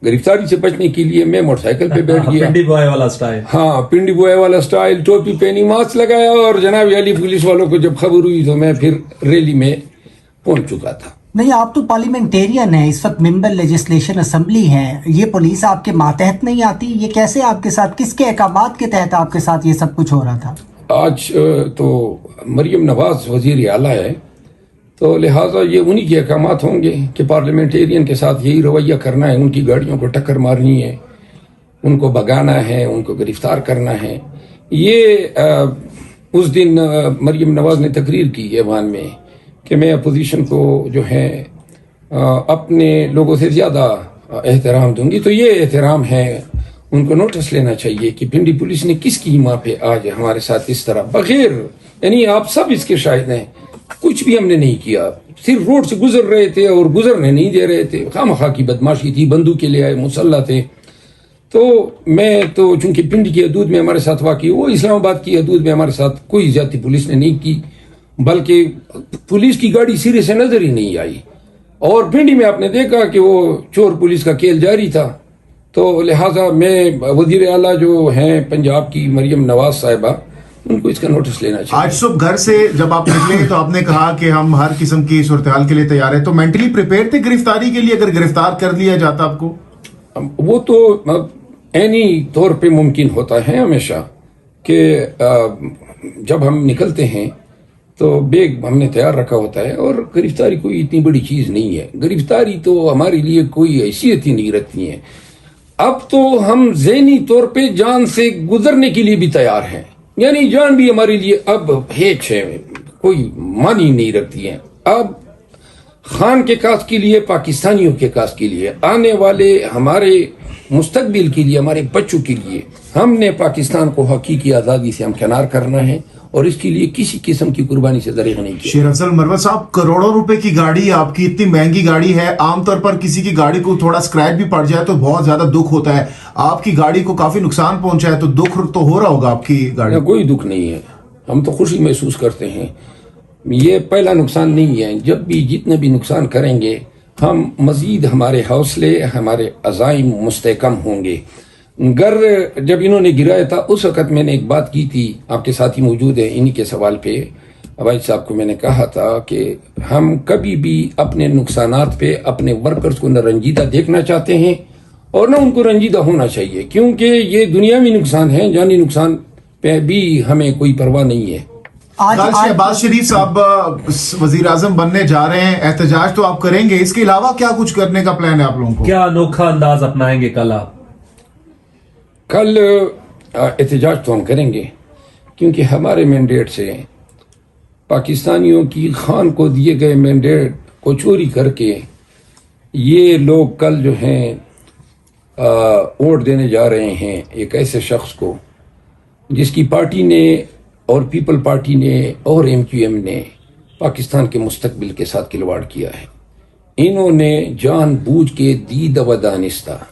गिरफ्तारी से बचने के लिए मैं मोटरसाइकिल पे बैठ गया, पिंडी बॉय वाला स्टाइल, हाँ पिंडी बॉय वाला स्टाइल, टोपी पहनी, मास्क लगाया, और जनाब अली पुलिस वालों को जब खबर हुई तो मैं फिर रैली में पहुंच चुका था। नहीं, आप तो पार्लियामेंटेरियन हैं, इस वक्त मेंबर लेजिस्लेशन असेंबली हैं, ये पुलिस आपके मातहत नहीं आती? ये कैसे आपके साथ, किसके अहकामात के तहत आपके साथ ये सब कुछ हो रहा था? आज तो मरियम नवाज वजीर आला है, तो लिहाजा ये उन्हीं के अहकामात होंगे कि पार्लियामेंटेरियन के साथ यही रवैया करना है, उनकी गाड़ियों को टक्कर मारनी है, उनको भगाना है, उनको गिरफ्तार करना है। ये उस दिन मरियम नवाज ने तकरीर की ऐवान में कि मैं अपोजिशन को जो है अपने लोगों से ज़्यादा एहतराम दूंगी, तो ये एहतराम है, उनको नोटिस लेना चाहिए कि पिंडी पुलिस ने किस कीमा पे आज हमारे साथ इस तरह बगैर, यानी आप सब इसके शाहिद हैं, कुछ भी हमने नहीं किया, सिर्फ रोड से गुजर रहे थे और गुजरने नहीं दे रहे थे, खामखा की बदमाशी थी, बंदूकें ले आए, मुसल्ला थे। तो मैं तो चूंकि पिंडी की हदूद में हमारे साथ वाक़ई, वो इस्लामाबाद की हदूद में हमारे साथ कोई ज्यादती पुलिस ने नहीं की, बल्कि पुलिस की गाड़ी सिरे से नजर ही नहीं आई, और पिंडी में आपने देखा कि वो चोर पुलिस का खेल जारी था। तो लिहाजा मैं वजीर आला जो हैं पंजाब की मरियम नवाज साहिबा, उनको इसका नोटिस लेना चाहिए। आज सुबह घर से जब आप निकले तो आपने कहा कि हम हर किस्म की सूरत-ए-हाल के लिए तैयार हैं, तो मेंटली प्रिपेयर थे गिरफ्तारी के लिए अगर गिरफ्तार कर लिया जाता आपको? वो तो ऐनी तौर पे मुमकिन होता है हमेशा कि जब हम निकलते हैं तो बैग हमने तैयार रखा होता है, और गिरफ्तारी कोई इतनी बड़ी चीज़ नहीं है, गिरफ्तारी तो हमारे लिए कोई हैसियत ही नहीं रखती है। अब तो हम ज़हनी तौर पे जान से गुजरने के लिए भी तैयार हैं, यानी जान भी हमारे लिए अब हेच है, कोई मानी नहीं रखती है। अब खान के काज के लिए, पाकिस्तानियों के काज के लिए, आने वाले हमारे मुस्तकबिल के लिए, हमारे बच्चों के लिए, हमने पाकिस्तान को हकीकी आज़ादी से हमकिनार करना है, और इसके लिए किसी किस्म की कुर्बानी से दरेग नहीं की। शेर अफजल मरवत साहब, करोड़ों रुपए की गाड़ी आपकी, इतनी महंगी गाड़ी है, आमतौर पर किसी की गाड़ी को थोड़ा स्क्रैच भी पड़ जाए तो बहुत ज्यादा दुख होता है, आपकी गाड़ी को काफी नुकसान पहुंचा है, तो दुख तो हो रहा होगा आपकी गाड़ी? कोई दुख नहीं है, हम तो खुशी महसूस करते हैं। ये पहला नुकसान नहीं है, जब भी जितने भी नुकसान करेंगे हम मजीद हमारे हौसले, हमारे अज़ाइम मुस्तहकम होंगे। घर जब इन्होंने गिराया था उस वक़्त मैंने एक बात की थी, आपके साथ ही मौजूद है, इन्हीं के सवाल पे अवाइद साहब को मैंने कहा था कि हम कभी भी अपने नुकसानात पे अपने वर्कर्स को न रंजीदा देखना चाहते हैं और न उनको रंजीदा होना चाहिए, क्योंकि ये दुनियावी नुकसान है, जानी नुकसान पे भी हमें कोई परवाह नहीं है। कल शहबाज शरीफ साहब वजीर आजम बनने जा रहे हैं, एहतजाज तो आप करेंगे, इसके अलावा क्या कुछ करने का प्लान है आप लोगों को? क्या अनोखा अंदाज अपनाएंगे कल आप? कल एहतजाज तो हम करेंगे, क्योंकि हमारे मैंडेट से पाकिस्तानियों की खान को दिए गए मैंडेट को चोरी करके ये लोग कल जो हैं वोट देने जा रहे हैं एक ऐसे शख्स को जिसकी पार्टी ने और पीपल पार्टी ने और MQM ने पाकिस्तान के मुस्तकबिल के साथ खिलवाड़ किया है। इन्होंने जानबूझ के दीद व दानिस्ता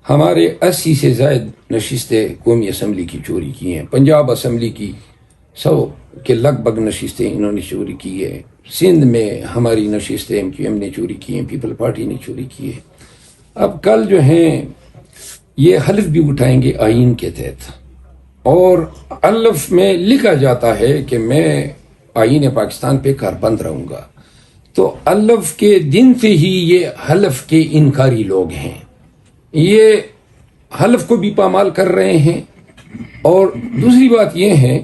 हमारे 80 से ज़ायद नशिस्तें कौमी असम्बली की चोरी की हैं, पंजाब असम्बली की 100 के लगभग नशिस्तें इन्होंने चोरी की है, सिंध में हमारी नशिस्तें MQM ने चोरी की हैं, पीपल पार्टी ने चोरी की है। अब कल जो हैं ये हल्फ भी उठाएंगे आइन के तहत, और हल्फ में लिखा जाता है कि मैं आइन पाकिस्तान पे कारबंद रहूँगा। तो हल्फ के दिन से ही ये हल्फ के इनकारी लोग हैं, ये हल्फ को भी पामाल कर रहे हैं। और दूसरी बात ये है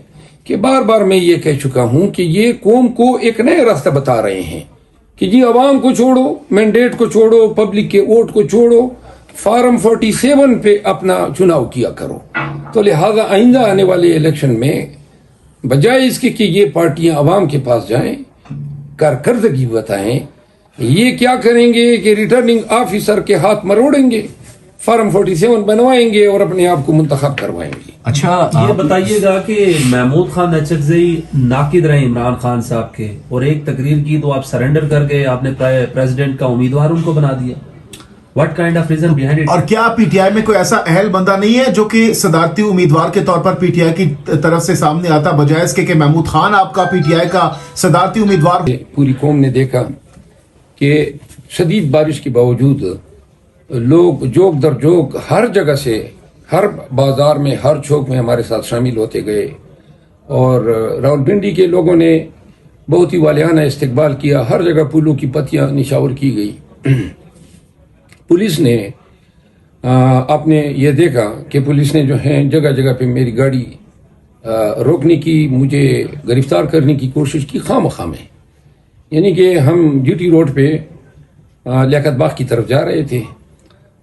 कि बार बार मैं ये कह चुका हूं कि ये कौम को एक नया रास्ता बता रहे हैं कि जी अवाम को छोड़ो, मैंडेट को छोड़ो, पब्लिक के वोट को छोड़ो, फार्म 47 पे अपना चुनाव किया करो। तो लिहाजा आइंदा आने वाले इलेक्शन में बजाय इसके कि ये पार्टियां अवाम के पास जाएं, कारकर्दगी बताएं, ये क्या करेंगे कि रिटर्निंग ऑफिसर के हाथ मरोड़ेंगे, फार्म 47 बनवाएंगे और अपने आप को मुंतखब करवाएंगे। अच्छा, ये बताइएगा कि महमूद खान नचकज़ई नाकिद रहे इमरान खान साहब के, और एक तकरीर की तो आप सरेंडर कर गए, आपने प्रेसिडेंट का उम्मीदवार उनको बना दिया। What kind of reason behind it? और क्या पीटीआई में कोई ऐसा अहल बंदा नहीं है जो कि सदारती उम्मीदवार के तौर पर पीटीआई की तरफ से सामने आता, बजाय इसके कि महमूद खान आपका पीटीआई का सदारती उम्मीदवार? पूरी कौम ने देखा कि शदीद बारिश के बावजूद لوگ جوک در جوک ہر جگہ سے، ہر بازار میں، ہر چوک میں ہمارے ساتھ شامل ہوتے گئے، اور راولپنڈی کے لوگوں نے بہت ہی والیانہ استقبال کیا. ہر جگہ پھولوں کی پتیاں نشاور کی گئی. پولیس نے آپ نے یہ دیکھا کہ پولیس نے جو ہے جگہ جگہ پہ میری گاڑی روکنے کی، مجھے گرفتار کرنے کی کوشش کی خواہ مخواہ میں. یعنی کہ ہم جی ٹی روڈ پہ لیاقت باغ کی طرف جا رہے تھے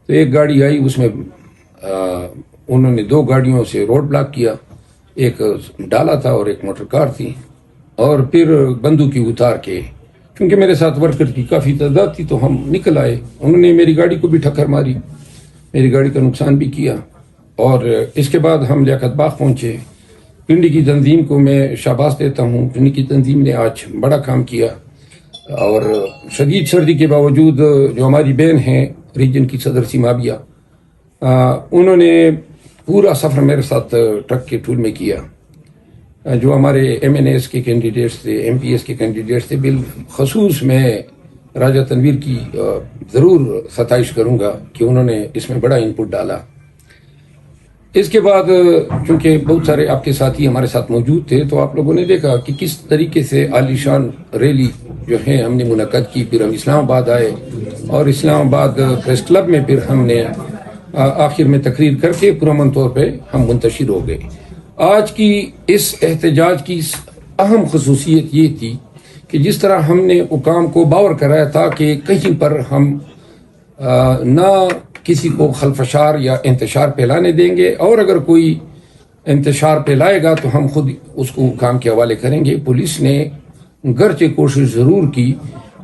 تو ایک گاڑی آئی، اس میں انہوں نے 2 گاڑیوں سے روڈ بلاک کیا، ایک ڈالا تھا اور ایک موٹر کار تھی، اور پھر بندوقی اتار کے، کیونکہ میرے ساتھ ورکر کی کافی تعداد تھی تو ہم نکل آئے. انہوں نے میری گاڑی کو بھی ٹکر ماری، میری گاڑی کا نقصان بھی کیا. اور اس کے بعد ہم لیاقت باغ پہنچے. پنڈی کی تنظیم کو میں شاباش دیتا ہوں. پنڈی کی تنظیم نے آج بڑا کام کیا، اور شدید سردی کے باوجود جو ہماری بہن ہیں ریجن کی صدر سیمابیہ، انہوں نے پورا سفر میرے ساتھ ٹرک کے ٹول میں کیا. جو ہمارے ایم این ایس کے کینڈیڈیٹس تھے، ایم پی ایس کے کینڈیڈیٹس تھے، بالخصوص میں راجہ تنویر کی ضرور ستائش کروں گا کہ انہوں نے اس میں بڑا انپٹ ڈالا. اس کے بعد چونکہ بہت سارے آپ کے ساتھی ہمارے ساتھ موجود تھے تو آپ لوگوں نے دیکھا کہ کس طریقے سے عالی شان ریلی جو ہے ہم نے منعقد کی. پھر ہم اسلام آباد آئے اور اسلام آباد پریس کلب میں پھر ہم نے آخر میں تقریر کر کے پرامن طور پہ ہم منتشر ہو گئے. آج کی اس احتجاج کی اہم خصوصیت یہ تھی کہ جس طرح ہم نے حکام کو باور کرایا تھا کہ کہیں پر ہم نہ کسی کو خلفشار یا انتشار پھیلانے دیں گے، اور اگر کوئی انتشار پھیلائے گا تو ہم خود اس کو حکام کے حوالے کریں گے. پولیس نے گرچہ کوشش ضرور کی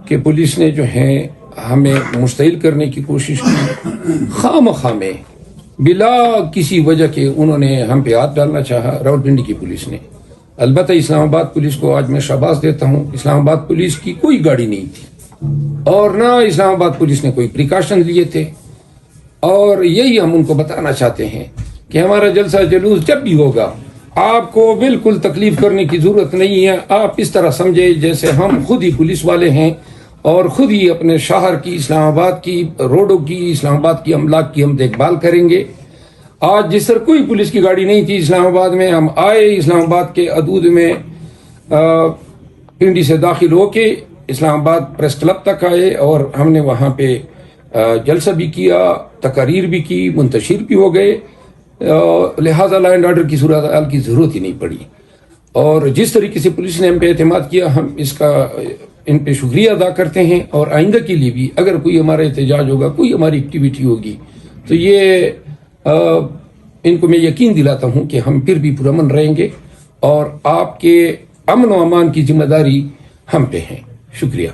کہ پولیس نے جو ہے ہمیں مشتعل کرنے کی کوشش کی، خواہ مخواہ میں بلا کسی وجہ کے انہوں نے ہم پہ ہاتھ ڈالنا چاہا راولپنڈی کی پولیس نے. البتہ اسلام آباد پولیس کو آج میں شاباش دیتا ہوں. اسلام آباد پولیس کی کوئی گاڑی نہیں تھی اور نہ اسلام آباد پولیس نے کوئی پریکاشن لیے تھے، اور یہی ہم ان کو بتانا چاہتے ہیں کہ ہمارا جلسہ جلوس جب بھی ہوگا آپ کو بالکل تکلیف کرنے کی ضرورت نہیں ہے. آپ اس طرح سمجھے جیسے ہم خود ہی پولیس والے ہیں اور خود ہی اپنے شہر کی، اسلام آباد کی روڈوں کی، اسلام آباد کی املاک کی ہم دیکھ بھال کریں گے. آج جس طرح کوئی پولیس کی گاڑی نہیں تھی اسلام آباد میں، ہم آئے اسلام آباد کے حدود میں پنڈی سے داخل ہو کے اسلام آباد پریس کلب تک آئے، اور ہم نے وہاں پہ جلسہ بھی کیا، تقاریر بھی کی، منتشر بھی ہو گئے. لہذا لا اینڈ آرڈر کی صورتحال کی ضرورت ہی نہیں پڑی. اور جس طریقے سے پولیس نے ہم پہ اعتماد کیا، ہم اس کا ان پہ شکریہ ادا کرتے ہیں. اور آئندہ کے لیے بھی اگر کوئی ہمارا احتجاج ہوگا، کوئی ہماری ایکٹیویٹی ہوگی، تو یہ ان کو میں یقین دلاتا ہوں کہ ہم پھر بھی پرامن رہیں گے، اور آپ کے امن و امان کی ذمہ داری ہم پہ ہے. شکریہ.